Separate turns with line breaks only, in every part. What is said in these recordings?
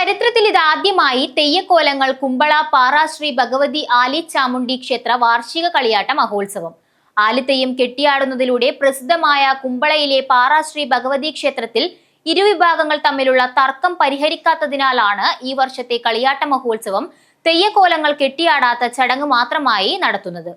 ചരിത്രത്തിൽ ഇതാദ്യമായി തെയ്യക്കോലങ്ങൾ കുമ്പള പാറാശ്രീ ഭഗവതി ആലി ചാമുണ്ഡി ക്ഷേത്ര വാർഷിക കളിയാട്ട മഹോത്സവം. ആലിത്തെയ്യം കെട്ടിയാടുന്നതിലൂടെ പ്രസിദ്ധമായ കുമ്പളയിലെ പാറാശ്രീ ഭഗവതി ക്ഷേത്രത്തിൽ ഇരുവിഭാഗങ്ങൾ തമ്മിലുള്ള തർക്കം പരിഹരിക്കാത്തതിനാലാണ് ഈ വർഷത്തെ കളിയാട്ട മഹോത്സവം തെയ്യക്കോലങ്ങൾ കെട്ടിയാടാത്ത ചടങ്ങ് മാത്രമായി നടത്തുന്നത്.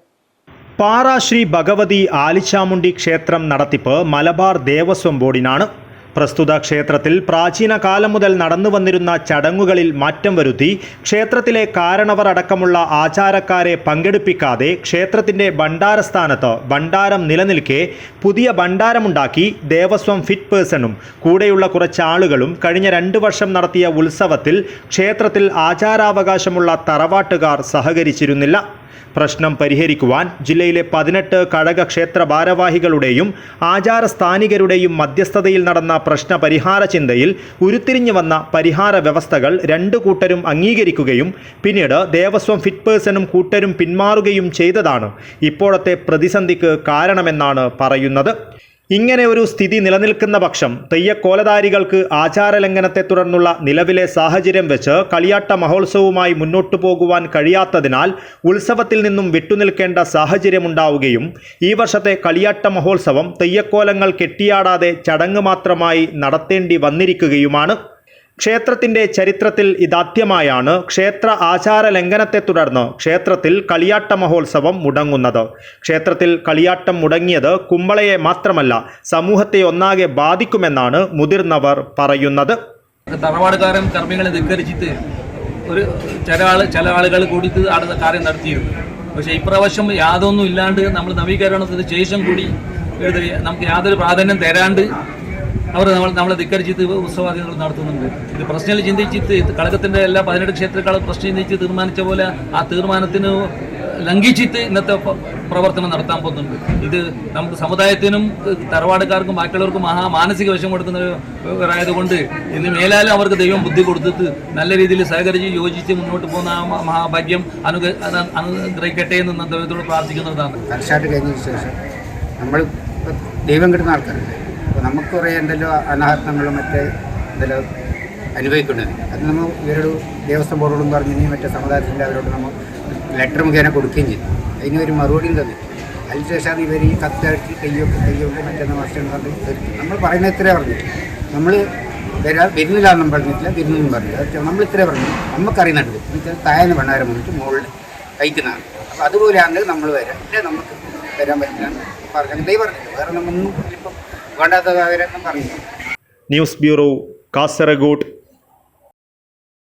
പാറാശ്രീ ഭഗവതി ആലിച്ചാമുണ്ഡി ക്ഷേത്രം നടത്തിപ്പ് മലബാർ ദേവസ്വം ബോർഡിനാണ്. പ്രസ്തുത ക്ഷേത്രത്തിൽ പ്രാചീന കാലം മുതൽ നടന്നു വന്നിരുന്ന ചടങ്ങുകളിൽ മാറ്റം വരുത്തി ക്ഷേത്രത്തിലെ കാരണവർ അടക്കമുള്ള ആചാരക്കാരെ പങ്കെടുപ്പിക്കാതെ ക്ഷേത്രത്തിൻ്റെ ഭണ്ഡാരസ്ഥാനത്ത് ഭണ്ഡാരം നിലനിൽക്കെ പുതിയ ഭണ്ഡാരമുണ്ടാക്കി ദേവസ്വം ഫിറ്റ് പേഴ്സണും കൂടെയുള്ള കുറച്ചാളുകളും കഴിഞ്ഞ 2 വർഷം നടത്തിയ ഉത്സവത്തിൽ ക്ഷേത്രത്തിൽ ആചാരാവകാശമുള്ള തറവാട്ടുകാർ സഹകരിച്ചിരുന്നില്ല. പ്രശ്നം പരിഹരിക്കുവാൻ ജില്ലയിലെ 18 കഴക ക്ഷേത്ര ഭാരവാഹികളുടെയും ആചാരസ്ഥാനികരുടെയും മധ്യസ്ഥതയിൽ നടന്ന പ്രശ്ന പരിഹാര ചിന്തയിൽ ഉരുത്തിരിഞ്ഞു വന്ന പരിഹാര വ്യവസ്ഥകൾ 2 കൂട്ടരും അംഗീകരിക്കുകയും പിന്നീട് ദേവസ്വം ഫിറ്റ് പേഴ്സണും കൂട്ടരും പിന്മാറുകയും ചെയ്തതാണ് ഇപ്പോഴത്തെ പ്രതിസന്ധിക്ക് കാരണമെന്നാണ് പറയുന്നത്. ഇങ്ങനെ ഒരു സ്ഥിതി നിലനിൽക്കുന്ന പക്ഷം തെയ്യക്കോലധാരികൾക്ക് ആചാരലംഘനത്തെ തുടർന്നുള്ള നിലവിലെ സാഹചര്യം വെച്ച് കളിയാട്ട മഹോത്സവവുമായി മുന്നോട്ടു പോകുവാൻ കഴിയാത്തതിനാൽ ഉത്സവത്തിൽ നിന്നും വിട്ടുനിൽക്കേണ്ട സാഹചര്യമുണ്ടാവുകയും ഈ വർഷത്തെ കളിയാട്ട മഹോത്സവം തെയ്യക്കോലങ്ങൾ കെട്ടിയാടാതെ ചടങ്ങ് മാത്രമായി നടത്തേണ്ടി വന്നിരിക്കുകയുമാണ്. ക്ഷേത്രത്തിൻ്റെ ചരിത്രത്തിൽ ഇതാദ്യമായാണ് ക്ഷേത്ര ആചാര ലംഘനത്തെ തുടർന്ന് ക്ഷേത്രത്തിൽ കളിയാട്ട മഹോത്സവം മുടങ്ങുന്നത്. ക്ഷേത്രത്തിൽ കളിയാട്ടം മുടങ്ങിയത് കുമ്പളയെ മാത്രമല്ല സമൂഹത്തെ ഒന്നാകെ ബാധിക്കുമെന്നാണ് മുതിർന്നവർ പറയുന്നത്.
തറവാടുകാരൻ കർമ്മികളെ ധിക്കരിച്ചിട്ട് ചില ആളുകൾ കൂടിയിട്ട് ആടുന്ന കാര്യം നടത്തിയിരുന്നു. പക്ഷേ ഇപ്രാവശ്യം യാതൊന്നും ഇല്ലാണ്ട് നമ്മൾ നവീകരണത്തിന് ശേഷം കൂടി നമുക്ക് യാതൊരു പ്രാധാന്യം തരാണ്ട് അവർ നമ്മളെ ധിക്കരിച്ചിട്ട് ഉത്സവാദികൾ നടത്തുന്നുണ്ട്. ഇത് പ്രശ്നങ്ങൾ ചിന്തിച്ചിട്ട് കളകത്തിൻ്റെ എല്ലാ 18 ക്ഷേത്രങ്ങളും പ്രശ്നം ചിന്തിച്ച് തീരുമാനിച്ച പോലെ ആ തീരുമാനത്തിന് ലംഘിച്ചിട്ട് ഇന്നത്തെ പ്രവർത്തനം നടത്താൻ പോകുന്നുണ്ട്. ഇത് നമുക്ക് സമുദായത്തിനും തറവാടുകാർക്കും ബാക്കിയുള്ളവർക്കും മാനസിക വിഷം കൊടുക്കുന്നവരായതുകൊണ്ട് ഇന്ന് മേലാലും അവർക്ക് ദൈവം ബുദ്ധി കൊടുത്തിട്ട് നല്ല രീതിയിൽ സഹകരിച്ച് യോജിച്ച് മുന്നോട്ട് പോകുന്ന ആ മഹാഭാഗ്യം അനുഗ്രഹിക്കട്ടെ എന്ന് ദൈവത്തോട് പ്രാർത്ഥിക്കുന്നതാണ്.
കർഷാട്ട് കഴിഞ്ഞതിന് ശേഷം നമ്മൾ ദൈവം കിട്ടുന്ന ആൾക്കാരുണ്ട്. അപ്പോൾ നമുക്ക് കുറേ എന്തെല്ലോ അനാഹരണങ്ങളും മറ്റേ എന്തെല്ലോ അനുഭവിക്കേണ്ടത് അത് നമ്മൾ ഇവരോട് ദേവസ്വം ബോർഡോടും പറഞ്ഞ് ഇനി മറ്റേ സമുദായത്തിൻ്റെ അവരോട് നമ്മൾ ലെറ്റർ മുഖേന കൊടുക്കുകയും ചെയ്തു. അതിനൊരു മറുപടിയും തന്നു. അതിനുശേഷമാണ് ഇവർ ഈ കത്തടിച്ച് കയ്യൊക്കെ മറ്റൊന്ന് വർഷം പറഞ്ഞ് നമ്മൾ പറയുന്നത് ഇത്രേ പറഞ്ഞു. നമ്മൾ വരുന്നില്ലാന്നും പറഞ്ഞിട്ടില്ല, വരുന്നെന്നും പറഞ്ഞില്ല. നമ്മൾ ഇത്രേ പറഞ്ഞു. നമുക്കറിയുന്നുണ്ട് എന്നുവെച്ചാൽ താഴെ ഭണ്ഡാരം വന്നിട്ട് മുകളിൽ കഴിക്കുന്നതാണ്. അപ്പോൾ അതുപോലെയാണ് നമ്മൾ വരാം. ഇല്ലേ നമുക്ക് വരാൻ പറ്റില്ല പറഞ്ഞു. ദൈവം പറഞ്ഞു വേറെ നമ്മൊന്നും ഇപ്പം വേണ്ടാത്ത അവരെന്നും പറഞ്ഞു.
News bureau, Kasaragod.